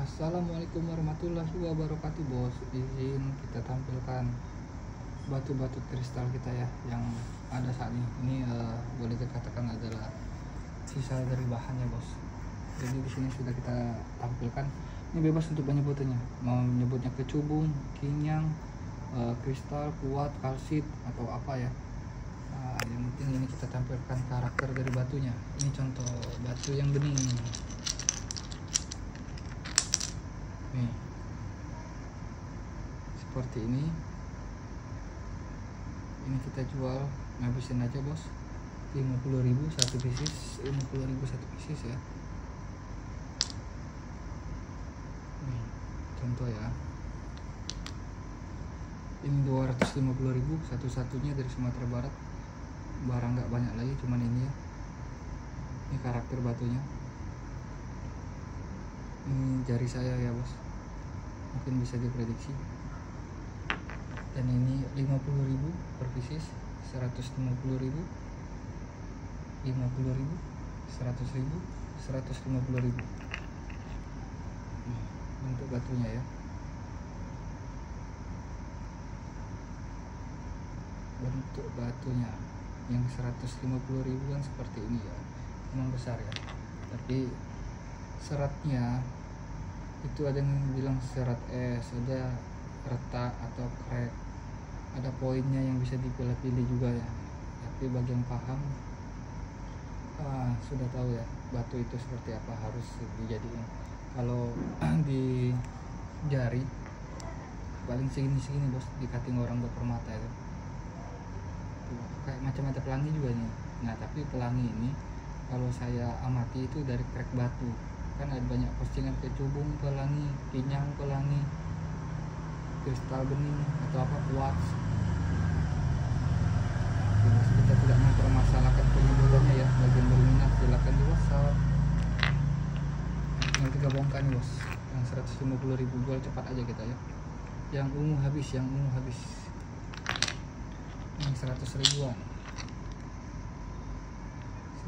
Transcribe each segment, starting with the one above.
Assalamualaikum warahmatullahi wabarakatuh bos. Izin kita tampilkan batu-batu kristal kita ya yang ada saat ini. Ini boleh dikatakan adalah sisa dari bahannya bos. Jadi di sini sudah kita tampilkan. Ini bebas untuk penyebutannya. Mau menyebutnya kecubung, kinyang, kristal, kuat, kalsit atau apa ya. Yang penting ini kita tampilkan karakter dari batunya. Ini contoh batu yang bening. Nih, seperti ini kita jual ngabisin aja bos, 50.000 satu pieces, 50.000 satu pieces ya. Nih, contoh ya, ini 250.000 satu-satunya dari Sumatera Barat. Barang nggak banyak lagi, cuman ini ya. Ini karakter batunya. Ini jari saya ya bos, mungkin bisa diprediksi. Dan ini 50.000 per pieces, 150.000, 50.000, 100.000, 150.000. Untuk batunya ya. Bentuk batunya yang 150.000 kan seperti ini ya, memang besar ya, tapi seratnya itu ada yang bilang serat es, ada retak atau crack, ada poinnya yang bisa dipilih-pilih juga ya. Tapi bagi yang paham sudah tahu ya batu itu seperti apa harus dijadiin. Kalau di jari paling segini bos, di cutting orang berpermata itu kayak macam-macam pelangi juga nih. Nah tapi pelangi ini kalau saya amati itu dari crack batu. Kan ada banyak postingan kecubung pelangi, kinyang pelangi, kristal bening atau apa kuartz. Kita tidak mempermasalahkan penyebutannya ya. Bagi yang berminat silakan di WhatsApp. Yang kita bongkar nih bos, yang 150.000 jual cepat aja kita ya. Yang ungu habis, Yang 100.000-an,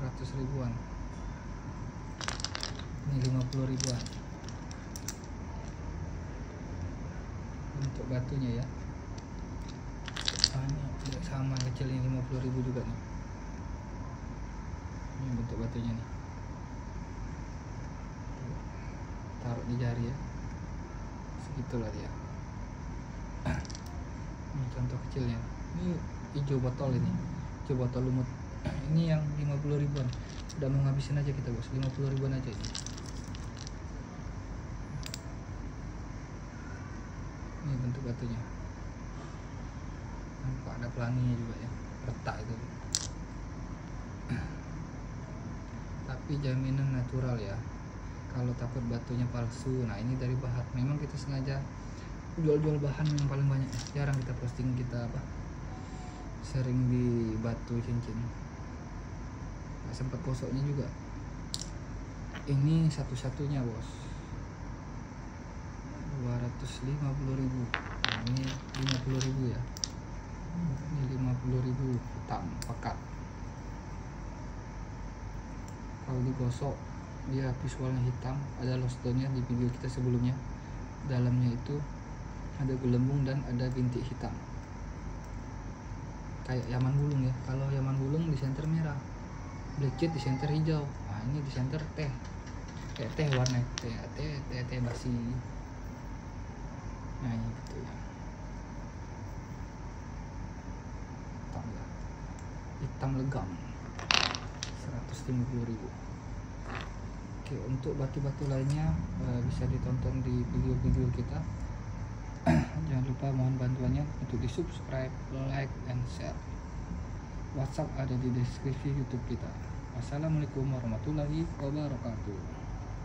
100.000-an. Ini 50.000-an untuk batunya ya. Ini sama kecilnya, 50.000 juga nih. Ini bentuk batunya nih, taruh di jari ya, segitulah dia. Ini contoh kecilnya. Ini hijau botol, ini hijau botol lumut. Ini yang 50.000-an. Udah mau ngabisin aja kita bos, 50.000-an aja ini. Ini bentuk batunya, nampak ada pelanginya juga ya, retak itu. Tapi jaminan natural ya. Kalau takut batunya palsu, nah ini dari bahan. Memang kita sengaja jual bahan yang paling banyak. Jarang kita posting kita sering di batu cincin. Nggak sempat gosoknya juga. Ini satu-satunya bos, 250.000. Nah, ini 50.000 ya. Ini 50.000 hitam pekat. Kalau digosok dia visualnya hitam. Ada lostonnya di video kita sebelumnya. Dalamnya itu ada gelembung dan ada bintik hitam. Kayak Yaman Wulung ya. Kalau Yaman Wulung di center merah, black jet di center hijau. Nah ini di center teh, kayak teh warna teh basi. Nah ini gitu ya, hitam legam, 150.000. Oke, untuk batu-batu lainnya bisa ditonton di video-video kita. Jangan lupa mohon bantuannya untuk di subscribe, like, and share. WhatsApp ada di deskripsi YouTube kita. Wassalamualaikum warahmatullahi wabarakatuh.